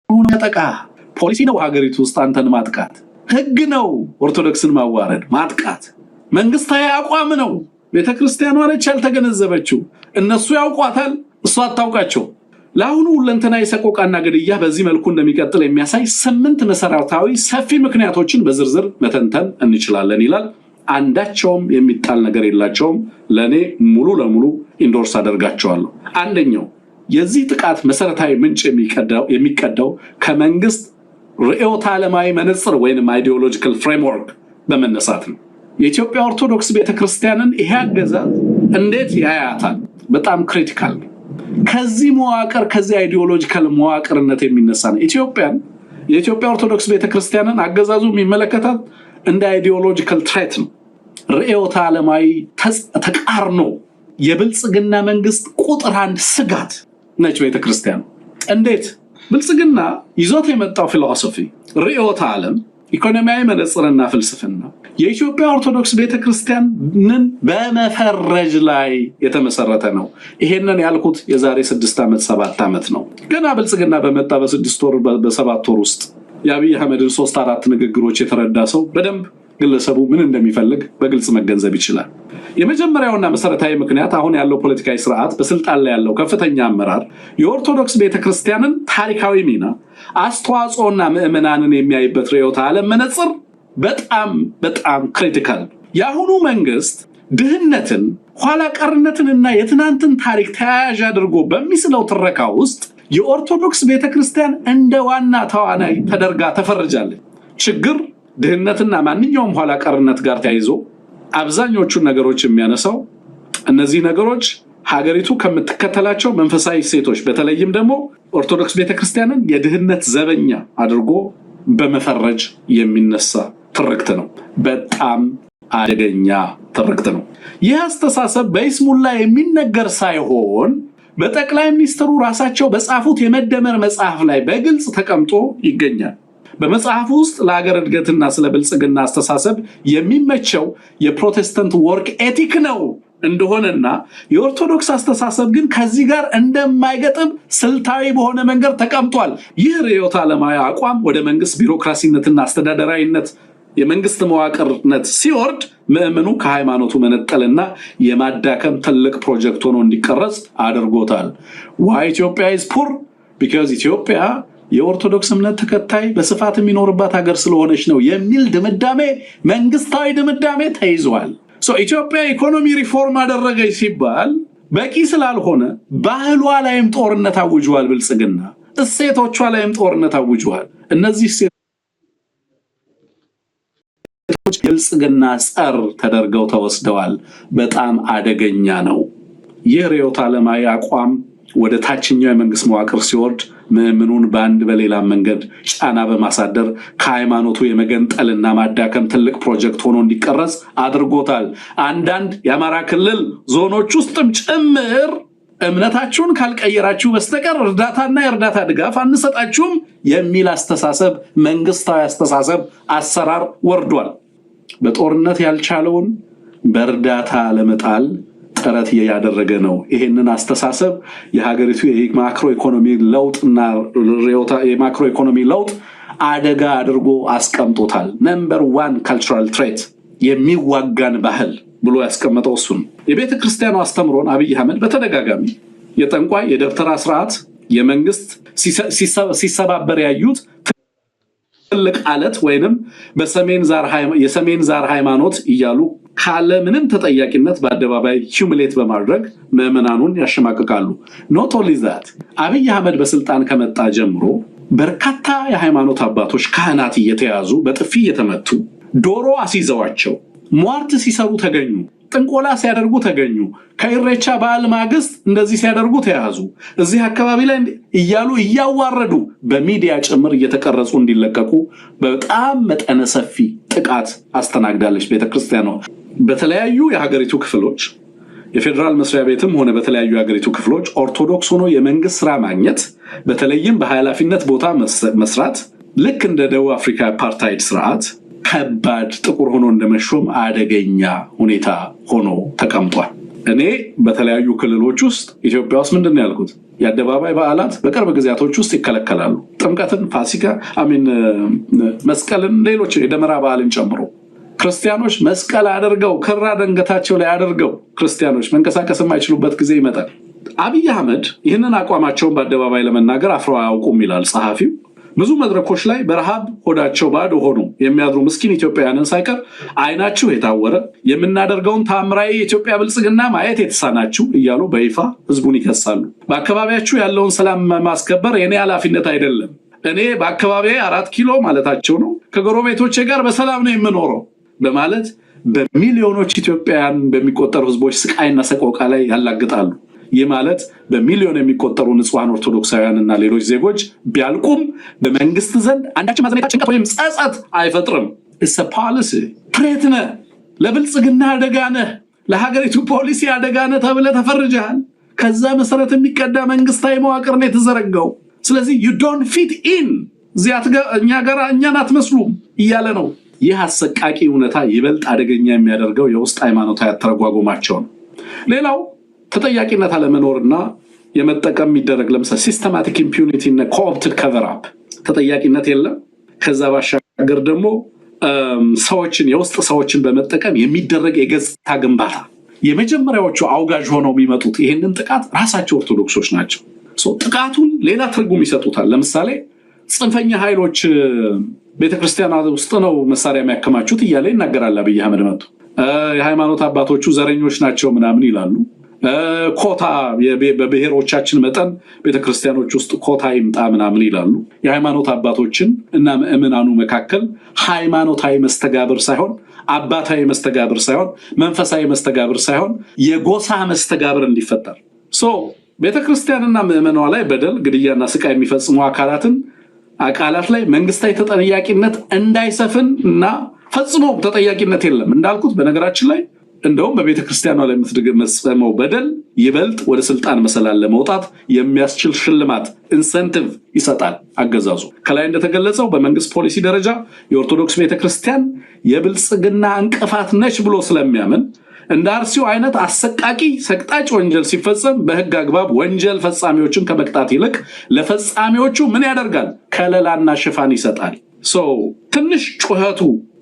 ያጠቃ ፖሊሲ ነው ሀገሪቱ ውስጥ አንተን ማጥቃት፣ ህግ ነው ኦርቶዶክስን ማዋረድ ማጥቃት፣ መንግስታዊ አቋም ነው። ቤተክርስቲያኗ ነች ያልተገነዘበችው፣ እነሱ ያውቋታል፣ እሷ አታውቃቸው። ለአሁኑ ሁለንተናዊ ሰቆቃና ግድያ በዚህ መልኩ እንደሚቀጥል የሚያሳይ 8 መሰረታዊ ሰፊ ምክንያቶችን በዝርዝር መተንተን እንችላለን ይላል። አንዳቸውም የሚጣል ነገር የላቸውም። ለኔ ሙሉ ለሙሉ ኢንዶርስ አደርጋቸዋለሁ። አንደኛው የዚህ ጥቃት መሰረታዊ ምንጭ የሚቀዳው ከመንግስት ርዕዮተ ዓለማዊ መነጽር ወይንም አይዲዮሎጂካል ፍሬምወርክ በመነሳት ነው። የኢትዮጵያ ኦርቶዶክስ ቤተክርስቲያንን ይሄ አገዛዝ እንዴት ያያታል? በጣም ክሪቲካል ነው። ከዚህ መዋቅር ከዚህ አይዲዮሎጂካል መዋቅርነት የሚነሳ ነው። የኢትዮጵያ ኦርቶዶክስ ቤተክርስቲያንን አገዛዙ የሚመለከታት እንደ አይዲዮሎጂካል ትሬት ነው። ርዕዮተ ዓለማዊ ተቃርኖ፣ የብልጽግና መንግስት ቁጥር 1 ስጋት ነች ቤተክርስቲያን። እንዴት? ብልጽግና ይዞት የመጣው ፊሎሶፊ ርዕዮተ ዓለም፣ ኢኮኖሚያዊ መነጽርና ፍልስፍና የኢትዮጵያ ኦርቶዶክስ ቤተክርስቲያንን በመፈረጅ ላይ የተመሰረተ ነው። ይሄንን ያልኩት የዛሬ 6 ዓመት 7 ዓመት ነው። ገና ብልጽግና በመጣ በ6 ወር በ7 ወር ውስጥ የአብይ አህመድን 3-4 ንግግሮች የተረዳ ሰው በደንብ ግለሰቡ ምን እንደሚፈልግ በግልጽ መገንዘብ ይችላል። የመጀመሪያውና መሰረታዊ ምክንያት አሁን ያለው ፖለቲካዊ ስርዓት በስልጣን ላይ ያለው ከፍተኛ አመራር የኦርቶዶክስ ቤተክርስቲያንን ታሪካዊ ሚና፣ አስተዋጽኦና ምዕመናንን የሚያይበት ርዕዮተ ዓለም መነጽር በጣም በጣም ክሪቲካል። የአሁኑ መንግስት ድህነትን፣ ኋላ ቀርነትንና የትናንትን ታሪክ ተያያዥ አድርጎ በሚስለው ትረካ ውስጥ የኦርቶዶክስ ቤተክርስቲያን እንደ ዋና ተዋናይ ተደርጋ ተፈርጃለች። ችግር ድህነትና ማንኛውም ኋላ ቀርነት ጋር ተያይዞ አብዛኞቹን ነገሮች የሚያነሳው እነዚህ ነገሮች ሀገሪቱ ከምትከተላቸው መንፈሳዊ እሴቶች በተለይም ደግሞ ኦርቶዶክስ ቤተክርስቲያንን የድህነት ዘበኛ አድርጎ በመፈረጅ የሚነሳ ትርክት ነው። በጣም አደገኛ ትርክት ነው። ይህ አስተሳሰብ በይስሙላ የሚነገር ሳይሆን በጠቅላይ ሚኒስትሩ ራሳቸው በጻፉት የመደመር መጽሐፍ ላይ በግልጽ ተቀምጦ ይገኛል። በመጽሐፉ ውስጥ ለሀገር እድገትና ስለ ብልጽግና አስተሳሰብ የሚመቸው የፕሮቴስታንት ወርክ ኤቲክ ነው እንደሆነና የኦርቶዶክስ አስተሳሰብ ግን ከዚህ ጋር እንደማይገጥም ስልታዊ በሆነ መንገድ ተቀምጧል። ይህ ርዕዮተ ዓለማዊ አቋም ወደ መንግስት ቢሮክራሲነትና አስተዳደራዊነት የመንግስት መዋቅርነት ሲወርድ ምዕመኑ ከሃይማኖቱ መነጠልና የማዳከም ትልቅ ፕሮጀክት ሆኖ እንዲቀረጽ አድርጎታል። Why Ethiopia is poor? Because ኢትዮጵያ የኦርቶዶክስ እምነት ተከታይ በስፋት የሚኖርባት ሀገር ስለሆነች ነው የሚል ድምዳሜ፣ መንግስታዊ ድምዳሜ ተይዟል። ኢትዮጵያ ኢኮኖሚ ሪፎርም አደረገች ሲባል በቂ ስላልሆነ ባህሏ ላይም ጦርነት አውጇል። ብልጽግና እሴቶቿ ላይም ጦርነት አውጇል። እነዚህ እሴቶች ብልጽግና ጸር ተደርገው ተወስደዋል። በጣም አደገኛ ነው። ይህ ርዕዮተ ዓለማዊ አቋም ወደ ታችኛው የመንግስት መዋቅር ሲወርድ ምዕመኑን በአንድ በሌላ መንገድ ጫና በማሳደር ከሃይማኖቱ የመገንጠልና ማዳከም ትልቅ ፕሮጀክት ሆኖ እንዲቀረጽ አድርጎታል። አንዳንድ የአማራ ክልል ዞኖች ውስጥም ጭምር እምነታችሁን ካልቀየራችሁ በስተቀር እርዳታና የእርዳታ ድጋፍ አንሰጣችሁም የሚል አስተሳሰብ፣ መንግስታዊ አስተሳሰብ አሰራር ወርዷል። በጦርነት ያልቻለውን በእርዳታ ለመጣል ጥረት ያደረገ ነው። ይሄንን አስተሳሰብ የሀገሪቱ የማክሮ ኢኮኖሚ ለውጥና የማክሮ ኢኮኖሚ ለውጥ አደጋ አድርጎ አስቀምጦታል። ነምበር 1 ካልቸራል ትሬት የሚዋጋን ባህል ብሎ ያስቀመጠው እሱን። የቤተ ክርስቲያኑ አስተምሮን አብይ አህመድ በተደጋጋሚ የጠንቋይ የደብተራ ስርዓት የመንግስት ሲሰባበር ያዩት ትልቅ አለት ወይንም የሰሜን ዛር ሃይማኖት እያሉ ካለ ምንም ተጠያቂነት በአደባባይ ሂዩሚሌት በማድረግ ምዕመናኑን ያሸማቅቃሉ። ኖት ኦንሊ ዛት አብይ አህመድ በስልጣን ከመጣ ጀምሮ በርካታ የሃይማኖት አባቶች ካህናት እየተያዙ በጥፊ እየተመቱ ዶሮ አስይዘዋቸው ሟርት ሲሰሩ ተገኙ። ጥንቆላ ሲያደርጉ ተገኙ። ከኢሬቻ በዓል ማግስት እንደዚህ ሲያደርጉ ተያዙ። እዚህ አካባቢ ላይ እያሉ እያዋረዱ በሚዲያ ጭምር እየተቀረጹ እንዲለቀቁ በጣም መጠነ ሰፊ ጥቃት አስተናግዳለች ቤተክርስቲያኗ። በተለያዩ የሀገሪቱ ክፍሎች የፌደራል መስሪያ ቤትም ሆነ በተለያዩ የሀገሪቱ ክፍሎች ኦርቶዶክስ ሆኖ የመንግስት ስራ ማግኘት፣ በተለይም በኃላፊነት ቦታ መስራት ልክ እንደ ደቡብ አፍሪካ አፓርታይድ ስርዓት ከባድ ጥቁር ሆኖ እንደመሾም አደገኛ ሁኔታ ሆኖ ተቀምጧል። እኔ በተለያዩ ክልሎች ውስጥ ኢትዮጵያ ውስጥ ምንድነው ያልኩት? የአደባባይ በዓላት በቅርብ ጊዜያቶች ውስጥ ይከለከላሉ። ጥምቀትን፣ ፋሲካ፣ መስቀልን፣ ሌሎች የደመራ በዓልን ጨምሮ ክርስቲያኖች መስቀል አድርገው ክራ ደንገታቸው ላይ አድርገው ክርስቲያኖች መንቀሳቀስ የማይችሉበት ጊዜ ይመጣል። አብይ አህመድ ይህንን አቋማቸውን በአደባባይ ለመናገር አፍረው አያውቁም ይላል ጸሐፊው። ብዙ መድረኮች ላይ በረሃብ ሆዳቸው ባዶ ሆኖ የሚያድሩ ምስኪን ኢትዮጵያውያንን ሳይቀር አይናችሁ የታወረ የምናደርገውን ታምራዊ የኢትዮጵያ ብልጽግና ማየት የተሳናችሁ እያሉ በይፋ ህዝቡን ይከሳሉ። በአካባቢያችሁ ያለውን ሰላም ማስከበር የኔ ኃላፊነት አይደለም፣ እኔ በአካባቢ 4 ኪሎ ማለታቸው ነው ከጎረቤቶቼ ጋር በሰላም ነው የምኖረው በማለት በሚሊዮኖች ኢትዮጵያውያን በሚቆጠሩ ህዝቦች ስቃይና ሰቆቃ ላይ ያላግጣሉ። ይህ ማለት በሚሊዮን የሚቆጠሩ ንጹሃን ኦርቶዶክሳውያንና ሌሎች ዜጎች ቢያልቁም በመንግስት ዘንድ አንዳችም ማዘኔታ፣ ጭንቀት ወይም ጸጸት አይፈጥርም። እሰ ፖሊሲ ትሬት ነህ፣ ለብልጽግና አደጋ ነህ፣ ለሀገሪቱ ፖሊሲ አደጋ ነህ ተብለህ ተፈርጀሃል። ከዛ መሰረት የሚቀዳ መንግስታዊ መዋቅር ነው የተዘረጋው። ስለዚህ you don't fit in እኛን አትመስሉም እያለ ነው። ይህ አሰቃቂ እውነታ ይበልጥ አደገኛ የሚያደርገው የውስጥ ሃይማኖታዊ አተረጓጎማቸው ነው። ሌላው ተጠያቂነት አለመኖርና የመጠቀም የሚደረግ ለምሳሌ ሲስተማቲክ ኢምፒዩኒቲ እና ኮኦፕትድ ከቨር አፕ ተጠያቂነት የለም። ከዛ ባሻገር ደግሞ የውስጥ ሰዎችን በመጠቀም የሚደረግ የገጽታ ግንባታ የመጀመሪያዎቹ አውጋዥ ሆነው የሚመጡት ይህንን ጥቃት ራሳቸው ኦርቶዶክሶች ናቸው። ጥቃቱን ሌላ ትርጉም ይሰጡታል። ለምሳሌ ጽንፈኛ ኃይሎች ቤተክርስቲያን ውስጥ ነው መሳሪያ የሚያከማቹት እያለ ይናገራል አብይ አህመድ መጥቶ። የሃይማኖት አባቶቹ ዘረኞች ናቸው ምናምን ይላሉ። ኮታ በብሔሮቻችን መጠን ቤተክርስቲያኖች ውስጥ ኮታ ይምጣ ምናምን ይላሉ። የሃይማኖት አባቶችን እና ምዕመናኑ መካከል ሃይማኖታዊ መስተጋብር ሳይሆን አባታዊ መስተጋብር ሳይሆን መንፈሳዊ መስተጋብር ሳይሆን የጎሳ መስተጋብር እንዲፈጠር ቤተክርስቲያንና ምዕመናኗ ላይ በደል፣ ግድያና ስቃይ የሚፈጽሙ አካላት ላይ መንግስታዊ ተጠያቂነት እንዳይሰፍን እና ፈጽሞ ተጠያቂነት የለም። እንዳልኩት በነገራችን ላይ እንደውም በቤተ ክርስቲያኗ ላይ የምትፈጸመው በደል ይበልጥ ወደ ስልጣን መሰላል ለመውጣት የሚያስችል ሽልማት ኢንሰንቲቭ ይሰጣል አገዛዙ። ከላይ እንደተገለጸው በመንግስት ፖሊሲ ደረጃ የኦርቶዶክስ ቤተክርስቲያን የብልጽግና እንቅፋት ነች ብሎ ስለሚያምን እንደ አርሲው አይነት አሰቃቂ ሰቅጣጭ ወንጀል ሲፈጸም በህግ አግባብ ወንጀል ፈጻሚዎችን ከመቅጣት ይልቅ ለፈጻሚዎቹ ምን ያደርጋል? ከለላና ሽፋን ይሰጣል። ትንሽ ጩኸቱ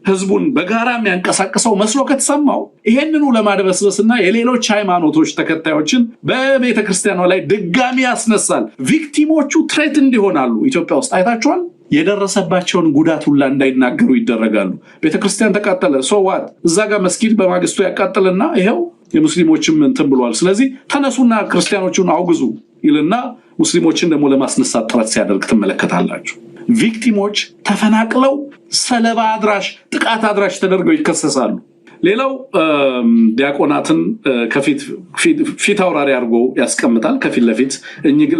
ህዝቡን በጋራ የሚያንቀሳቅሰው መስሎ ከተሰማው ይሄንኑ ለማድበስበስና የሌሎች ሃይማኖቶች ተከታዮችን በቤተክርስቲያኗ ላይ ድጋሚ ያስነሳል። ቪክቲሞቹ ትሬት እንዲሆናሉ። ኢትዮጵያ ውስጥ አይታችኋል። የደረሰባቸውን ጉዳት ሁላ እንዳይናገሩ ይደረጋሉ። ቤተክርስቲያን ተቃጠለ፣ ሶዋት እዛ ጋር መስጊድ በማግስቱ ያቃጥልና ይሄው የሙስሊሞችም እንትን ብሏል። ስለዚህ ተነሱና ክርስቲያኖቹን አውግዙ ይልና ሙስሊሞችን ደግሞ ለማስነሳት ጥረት ሲያደርግ ትመለከታላችሁ። ቪክቲሞች ተፈናቅለው ሰለባ አድራሽ፣ ጥቃት አድራሽ ተደርገው ይከሰሳሉ። ሌላው ዲያቆናትን ፊት አውራሪ አድርጎ ያስቀምጣል ከፊት ለፊት።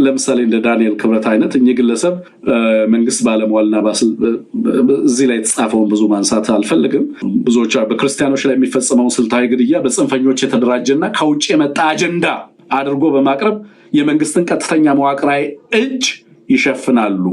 ለምሳሌ እንደ ዳንኤል ክብረት አይነት እኚህ ግለሰብ መንግስት ባለሟልና እዚህ ላይ የተጻፈውን ብዙ ማንሳት አልፈልግም። ብዙዎች በክርስቲያኖች ላይ የሚፈጸመውን ስልታዊ ግድያ በጽንፈኞች የተደራጀና ከውጭ የመጣ አጀንዳ አድርጎ በማቅረብ የመንግስትን ቀጥተኛ መዋቅራዊ እጅ ይሸፍናሉ።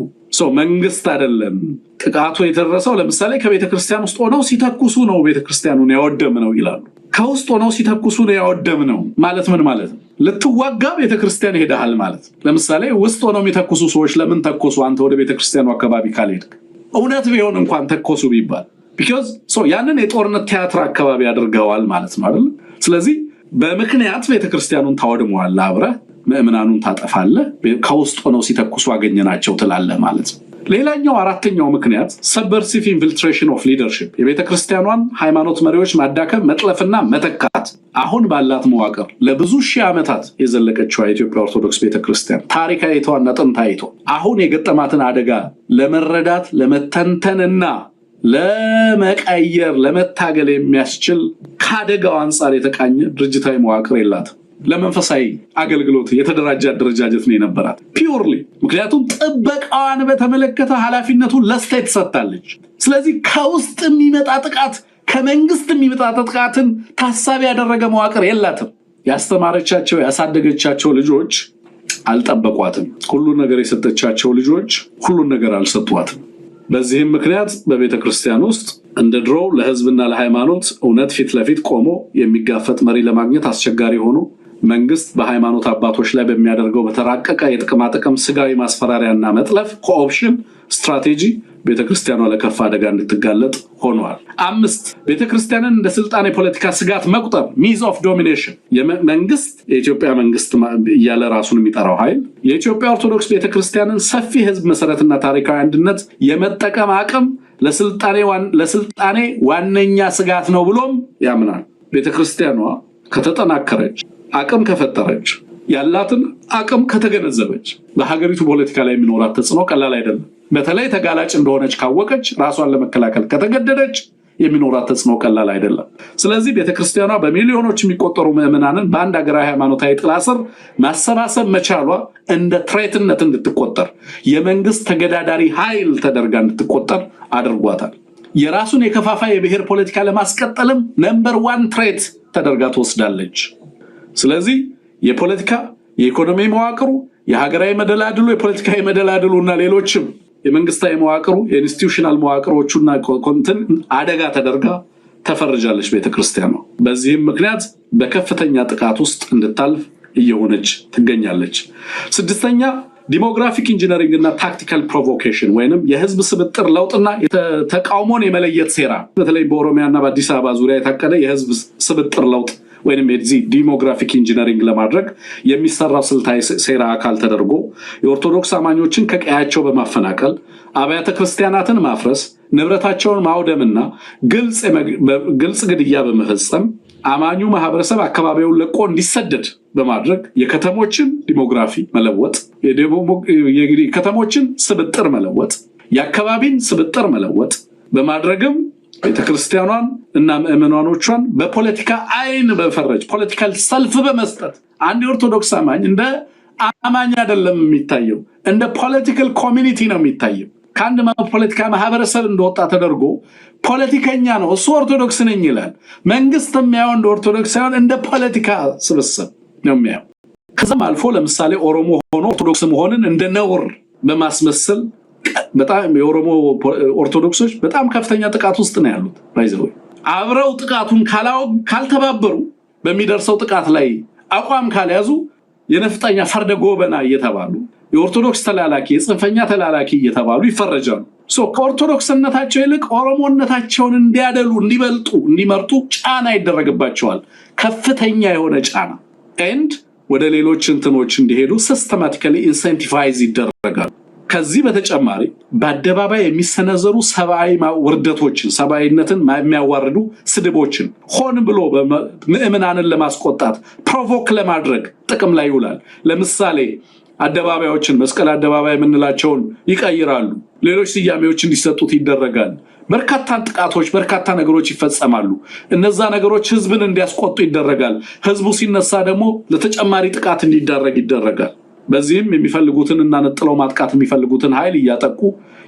መንግስት አይደለም ጥቃቱ የደረሰው። ለምሳሌ ከቤተክርስቲያን ውስጥ ሆነው ሲተኩሱ ነው ቤተክርስቲያኑን ያወደም ነው ይላሉ። ከውስጥ ሆነው ሲተኩሱ ነው ያወደም ነው ማለት ምን ማለት ነው? ልትዋጋ ቤተክርስቲያን ሄደሃል ማለት። ለምሳሌ ውስጥ ሆነው የሚተኩሱ ሰዎች ለምን ተኮሱ አንተ ወደ ቤተክርስቲያኑ አካባቢ ካልሄድክ? እውነት ቢሆን እንኳን ተኮሱ ቢባል ቢኮዝ ያንን የጦርነት ቲያትር አካባቢ አድርገዋል ማለት ነው አይደል? ስለዚህ በምክንያት ቤተክርስቲያኑን ታወድመዋል፣ አብረህ ምዕመናኑን ታጠፋለህ፣ ከውስጥ ሆነው ሲተኩሱ አገኘናቸው ትላለህ ማለት ነው። ሌላኛው አራተኛው ምክንያት ሰብቨርሲቭ ኢንፊልትሬሽን ኦፍ ሊደርሺፕ፣ የቤተክርስቲያኗን ሃይማኖት መሪዎች ማዳከም፣ መጥለፍና መተካት። አሁን ባላት መዋቅር ለብዙ ሺህ ዓመታት የዘለቀችው የኢትዮጵያ ኦርቶዶክስ ቤተክርስቲያን ታሪካዊቷና ጥንታዊቷ አሁን የገጠማትን አደጋ ለመረዳት ለመተንተንና ለመቀየር ለመታገል የሚያስችል ከአደጋው አንጻር የተቃኘ ድርጅታዊ መዋቅር የላትም። ለመንፈሳዊ አገልግሎት የተደራጀ አደረጃጀት ነው የነበራት ፒውርሊ። ምክንያቱም ጥበቃዋን በተመለከተ ኃላፊነቱን ለስቴት ሰጥታለች። ስለዚህ ከውስጥ የሚመጣ ጥቃት ከመንግስት የሚመጣ ጥቃትን ታሳቢ ያደረገ መዋቅር የላትም። ያስተማረቻቸው ያሳደገቻቸው ልጆች አልጠበቋትም። ሁሉን ነገር የሰጠቻቸው ልጆች ሁሉን ነገር አልሰጧትም። በዚህም ምክንያት በቤተክርስቲያን ውስጥ እንደ ድሮ ለህዝብና ለሃይማኖት እውነት ፊት ለፊት ቆሞ የሚጋፈጥ መሪ ለማግኘት አስቸጋሪ ሆኖ መንግስት በሃይማኖት አባቶች ላይ በሚያደርገው በተራቀቀ የጥቅማ ጥቅም ስጋዊ ማስፈራሪያና መጥለፍ ኮኦፕሽን ስትራቴጂ ቤተክርስቲያኗ ለከፋ አደጋ እንድትጋለጥ ሆኗል። 5 ቤተክርስቲያንን እንደ ስልጣን የፖለቲካ ስጋት መቁጠር ሚዝ ኦፍ ዶሚኔሽን መንግስት የኢትዮጵያ መንግስት እያለ ራሱን የሚጠራው ኃይል የኢትዮጵያ ኦርቶዶክስ ቤተክርስቲያንን ሰፊ ህዝብ መሰረትና ታሪካዊ አንድነት የመጠቀም አቅም ለስልጣኔ ዋነኛ ስጋት ነው ብሎም ያምናል። ቤተክርስቲያኗ ከተጠናከረች አቅም ከፈጠረች ያላትን አቅም ከተገነዘበች በሀገሪቱ ፖለቲካ ላይ የሚኖራት ተጽዕኖ ቀላል አይደለም። በተለይ ተጋላጭ እንደሆነች ካወቀች ራሷን ለመከላከል ከተገደደች የሚኖራት ተጽዕኖ ቀላል አይደለም። ስለዚህ ቤተክርስቲያኗ በሚሊዮኖች የሚቆጠሩ ምዕመናንን በአንድ ሀገራዊ ሃይማኖታዊ ጥላ ስር ማሰባሰብ መቻሏ እንደ ትሬትነት እንድትቆጠር የመንግስት ተገዳዳሪ ኃይል ተደርጋ እንድትቆጠር አድርጓታል። የራሱን የከፋፋይ የብሔር ፖለቲካ ለማስቀጠልም ነምበር 1 ትሬት ተደርጋ ትወስዳለች። ስለዚህ የፖለቲካ የኢኮኖሚ መዋቅሩ የሀገራዊ መደላድሉ የፖለቲካዊ መደላድሉ እና ሌሎችም የመንግስታዊ መዋቅሩ የኢንስቲትዩሽናል መዋቅሮቹና ኮንተን አደጋ ተደርጋ ተፈርጃለች ቤተክርስቲያን ነው። በዚህም ምክንያት በከፍተኛ ጥቃት ውስጥ እንድታልፍ እየሆነች ትገኛለች። 6ኛ ዲሞግራፊክ ኢንጂነሪንግ እና ታክቲካል ፕሮቮኬሽን ወይንም የህዝብ ስብጥር ለውጥና ተቃውሞን የመለየት ሴራ በተለይ በኦሮሚያና በአዲስ አበባ ዙሪያ የታቀደ የህዝብ ስብጥር ለውጥ ወይንም የዚህ ዲሞግራፊክ ኢንጂነሪንግ ለማድረግ የሚሰራው ስልታዊ ሴራ አካል ተደርጎ የኦርቶዶክስ አማኞችን ከቀያቸው በማፈናቀል አብያተ ክርስቲያናትን ማፍረስ፣ ንብረታቸውን ማውደምና ግልጽ ግድያ በመፈጸም አማኙ ማህበረሰብ አካባቢውን ለቆ እንዲሰደድ በማድረግ የከተሞችን ዲሞግራፊ መለወጥ፣ የከተሞችን ስብጥር መለወጥ፣ የአካባቢን ስብጥር መለወጥ በማድረግም ቤተክርስቲያኗን እና ምዕመናኖቿን በፖለቲካ አይን በፈረጅ ፖለቲካል ሰልፍ በመስጠት አንድ ኦርቶዶክስ አማኝ እንደ አማኝ አይደለም የሚታየው፣ እንደ ፖለቲካል ኮሚኒቲ ነው የሚታየው። ከአንድ ፖለቲካ ማህበረሰብ እንደወጣ ተደርጎ ፖለቲከኛ ነው እሱ ኦርቶዶክስ ነኝ ይላል። መንግስት የሚያየው እንደ ኦርቶዶክስ ሳይሆን እንደ ፖለቲካ ስብስብ ነው የሚያየው። ከዛም አልፎ ለምሳሌ ኦሮሞ ሆኖ ኦርቶዶክስ መሆንን እንደ ነውር በማስመሰል በጣም የኦሮሞ ኦርቶዶክሶች በጣም ከፍተኛ ጥቃት ውስጥ ነው ያሉት። ባይዘው አብረው ጥቃቱን ካልተባበሩ በሚደርሰው ጥቃት ላይ አቋም ካልያዙ የነፍጠኛ ፈርደ ጎበና እየተባሉ የኦርቶዶክስ ተላላኪ የጽንፈኛ ተላላኪ እየተባሉ ይፈረጃሉ። ከኦርቶዶክስነታቸው ይልቅ ኦሮሞነታቸውን እንዲያደሉ እንዲበልጡ እንዲመርጡ ጫና ይደረግባቸዋል። ከፍተኛ የሆነ ጫና ኤንድ ወደ ሌሎች እንትኖች እንዲሄዱ ሲስተማቲካሊ ኢንሴንቲቫይዝ ይደረጋሉ። ከዚህ በተጨማሪ በአደባባይ የሚሰነዘሩ ሰብአዊ ውርደቶችን ሰብአዊነትን የሚያዋርዱ ስድቦችን ሆን ብሎ ምዕመናንን ለማስቆጣት ፕሮቮክ ለማድረግ ጥቅም ላይ ይውላል። ለምሳሌ አደባባዮችን መስቀል አደባባይ የምንላቸውን ይቀይራሉ፣ ሌሎች ስያሜዎች እንዲሰጡት ይደረጋል። በርካታ ጥቃቶች በርካታ ነገሮች ይፈጸማሉ። እነዛ ነገሮች ህዝብን እንዲያስቆጡ ይደረጋል። ህዝቡ ሲነሳ ደግሞ ለተጨማሪ ጥቃት እንዲዳረግ ይደረጋል። በዚህም የሚፈልጉትን እና ነጥለው ማጥቃት የሚፈልጉትን ኃይል እያጠቁ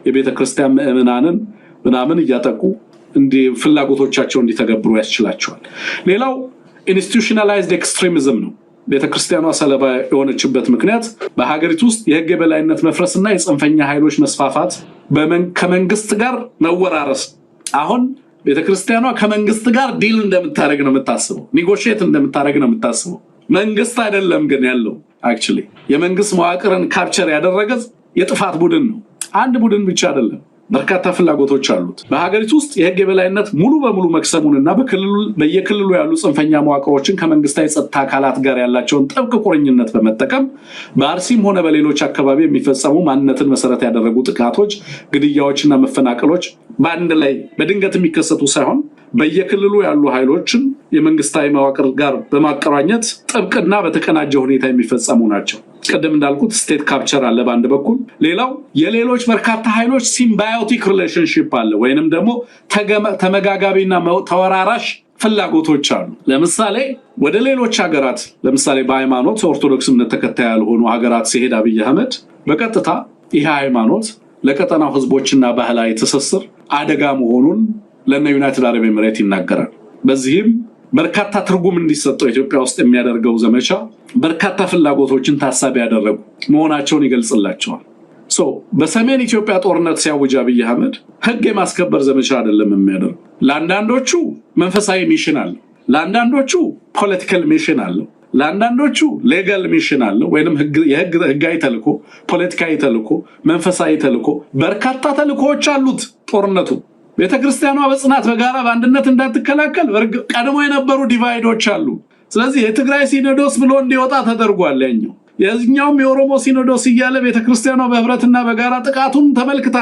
የቤተክርስቲያን ምዕመናንን ምናምን እያጠቁ ፍላጎቶቻቸው እንዲተገብሩ ያስችላቸዋል። ሌላው ኢንስቲትዩሽናላይዝድ ኤክስትሪሚዝም ነው። ቤተክርስቲያኗ ሰለባ የሆነችበት ምክንያት በሀገሪቱ ውስጥ የህግ የበላይነት መፍረስና የጽንፈኛ ኃይሎች መስፋፋት ከመንግስት ጋር መወራረስ። አሁን ቤተክርስቲያኗ ከመንግስት ጋር ዲል እንደምታደርግ ነው የምታስበው፣ ኔጎሽየት እንደምታደርግ ነው የምታስበው። መንግስት አይደለም ግን ያለው አክቹሊ የመንግስት መዋቅርን ካፕቸር ያደረገ የጥፋት ቡድን ነው። አንድ ቡድን ብቻ አይደለም፣ በርካታ ፍላጎቶች አሉት። በሀገሪቱ ውስጥ የህግ የበላይነት ሙሉ በሙሉ መክሰሙንና በየክልሉ ያሉ ጽንፈኛ መዋቅሮችን ከመንግስታዊ ጸጥታ አካላት ጋር ያላቸውን ጥብቅ ቁርኝነት በመጠቀም በአርሲም ሆነ በሌሎች አካባቢ የሚፈጸሙ ማንነትን መሰረት ያደረጉ ጥቃቶች፣ ግድያዎችና መፈናቀሎች በአንድ ላይ በድንገት የሚከሰቱ ሳይሆን በየክልሉ ያሉ ኃይሎችን የመንግስታዊ መዋቅር ጋር በማቀራኘት ጥብቅና በተቀናጀ ሁኔታ የሚፈጸሙ ናቸው። ቀደም እንዳልኩት ስቴት ካፕቸር አለ በአንድ በኩል። ሌላው የሌሎች በርካታ ኃይሎች ሲምባዮቲክ ሪሌሽንሺፕ አለ፣ ወይንም ደግሞ ተመጋጋቢና ተወራራሽ ፍላጎቶች አሉ። ለምሳሌ ወደ ሌሎች ሀገራት ለምሳሌ በሃይማኖት ኦርቶዶክስ እምነት ተከታይ ያልሆኑ ሀገራት ሲሄድ አብይ አህመድ በቀጥታ ይህ ሃይማኖት ለቀጠናው ህዝቦችና ባህላዊ ትስስር አደጋ መሆኑን ለነ ዩናይትድ አረብ ኤሚሬት ይናገራል። በዚህም በርካታ ትርጉም እንዲሰጠው ኢትዮጵያ ውስጥ የሚያደርገው ዘመቻ በርካታ ፍላጎቶችን ታሳቢ ያደረጉ መሆናቸውን ይገልጽላቸዋል። በሰሜን ኢትዮጵያ ጦርነት ሲያውጅ አብይ አህመድ ህግ የማስከበር ዘመቻ አይደለም የሚያደርገው። ለአንዳንዶቹ መንፈሳዊ ሚሽን አለው፣ ለአንዳንዶቹ ፖለቲካል ሚሽን አለው፣ ለአንዳንዶቹ ሌጋል ሚሽን አለው፣ ወይንም ህጋዊ ተልኮ፣ ፖለቲካዊ ተልኮ፣ መንፈሳዊ ተልኮ፣ በርካታ ተልኮዎች አሉት ጦርነቱ። ቤተክርስቲያኗ በጽናት በጋራ በአንድነት እንዳትከላከል ቀድሞ የነበሩ ዲቫይዶች አሉ። ስለዚህ የትግራይ ሲኖዶስ ብሎ እንዲወጣ ተደርጓል። የዚህኛውም የኦሮሞ ሲኖዶስ እያለ ቤተክርስቲያኗ በህብረትና በጋራ ጥቃቱን ተመልክታ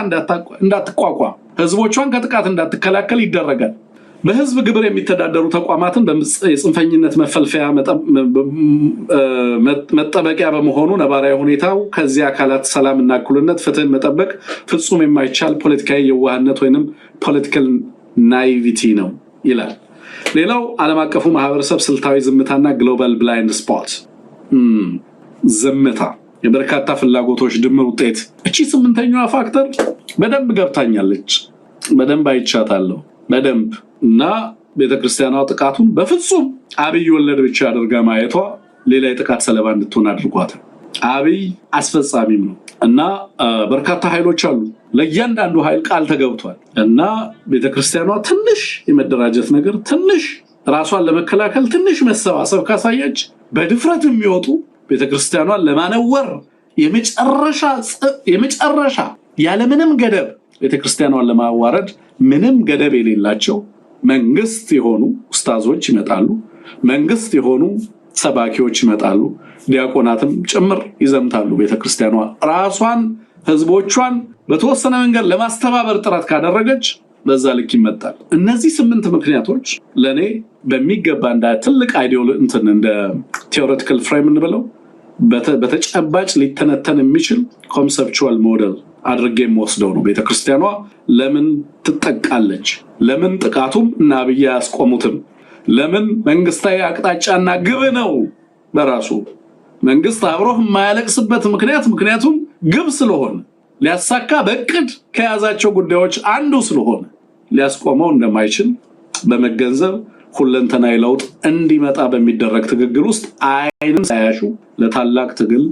እንዳትቋቋም፣ ህዝቦቿን ከጥቃት እንዳትከላከል ይደረጋል። በህዝብ ግብር የሚተዳደሩ ተቋማትን የጽንፈኝነት መፈልፈያ መጠበቂያ በመሆኑ ነባራዊ ሁኔታው ከዚህ አካላት ሰላምና እኩልነት፣ ፍትህን መጠበቅ ፍጹም የማይቻል ፖለቲካዊ የዋህነት ወይንም ፖለቲካል ናይቪቲ ነው ይላል። ሌላው ዓለም አቀፉ ማህበረሰብ ስልታዊ ዝምታና ግሎባል ብላይንድ ስፖት፣ ዝምታ የበርካታ ፍላጎቶች ድምር ውጤት። እቺ ስምንተኛዋ ፋክተር በደንብ ገብታኛለች፣ በደንብ አይቻታለሁ በደንብ እና ቤተክርስቲያኗ ጥቃቱን በፍጹም አብይ ወለድ ብቻ አድርጋ ማየቷ ሌላ የጥቃት ሰለባ እንድትሆን አድርጓታል። አብይ አስፈጻሚም ነው እና በርካታ ኃይሎች አሉ። ለእያንዳንዱ ኃይል ቃል ተገብቷል እና ቤተክርስቲያኗ ትንሽ የመደራጀት ነገር፣ ትንሽ ራሷን ለመከላከል ትንሽ መሰባሰብ ካሳየች በድፍረት የሚወጡ ቤተክርስቲያኗን ለማነወር የመጨረሻ ያለምንም ገደብ ቤተክርስቲያኗን ለማዋረድ ምንም ገደብ የሌላቸው መንግስት የሆኑ ኡስታዞች ይመጣሉ፣ መንግስት የሆኑ ሰባኪዎች ይመጣሉ፣ ዲያቆናትም ጭምር ይዘምታሉ። ቤተክርስቲያኗ ራሷን ህዝቦቿን በተወሰነ መንገድ ለማስተባበር ጥረት ካደረገች በዛ ልክ ይመጣል። እነዚህ 8 ምክንያቶች ለኔ በሚገባ እንደ ትልቅ አይዲዮሎጂ እንደ ቲዮሬቲካል ፍሬም እንበለው በተጨባጭ ሊተነተን የሚችል ኮንሰፕቹዋል ሞዴል አድርጌ የምወስደው ነው። ቤተክርስቲያኗ ለምን ትጠቃለች? ለምን ጥቃቱም እና አብይ ያስቆሙትም? ለምን መንግስታዊ አቅጣጫና ግብ ነው በራሱ መንግስት አብሮህ የማያለቅስበት ምክንያቱም ግብ ስለሆነ ሊያሳካ በእቅድ ከያዛቸው ጉዳዮች አንዱ ስለሆነ ሊያስቆመው እንደማይችል በመገንዘብ ሁለንተናዊ ለውጥ እንዲመጣ በሚደረግ ትግል ውስጥ አይንም ሳያሹ ለታላቅ ትግል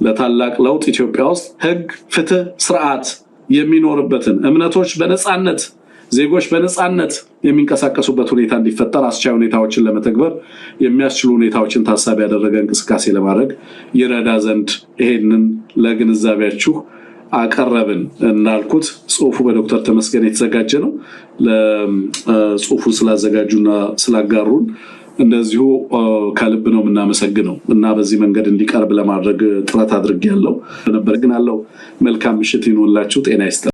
ለታላቅ ለውጥ ኢትዮጵያ ውስጥ ህግ፣ ፍትህ፣ ስርዓት የሚኖርበትን እምነቶች በነፃነት ዜጎች በነፃነት የሚንቀሳቀሱበት ሁኔታ እንዲፈጠር አስቻይ ሁኔታዎችን ለመተግበር የሚያስችሉ ሁኔታዎችን ታሳቢ ያደረገ እንቅስቃሴ ለማድረግ ይረዳ ዘንድ ይሄንን ለግንዛቤያችሁ አቀረብን። እናልኩት ጽሁፉ በዶክተር ተመስገን የተዘጋጀ ነው። ለጽሁፉ ስላዘጋጁና ስላጋሩን እንደዚሁ ከልብ ነው የምናመሰግነው እና በዚህ መንገድ እንዲቀርብ ለማድረግ ጥረት አድርጌያለሁ ነበር። ግን አለው መልካም ምሽት ይሁንላችሁ። ጤና ይስጥ።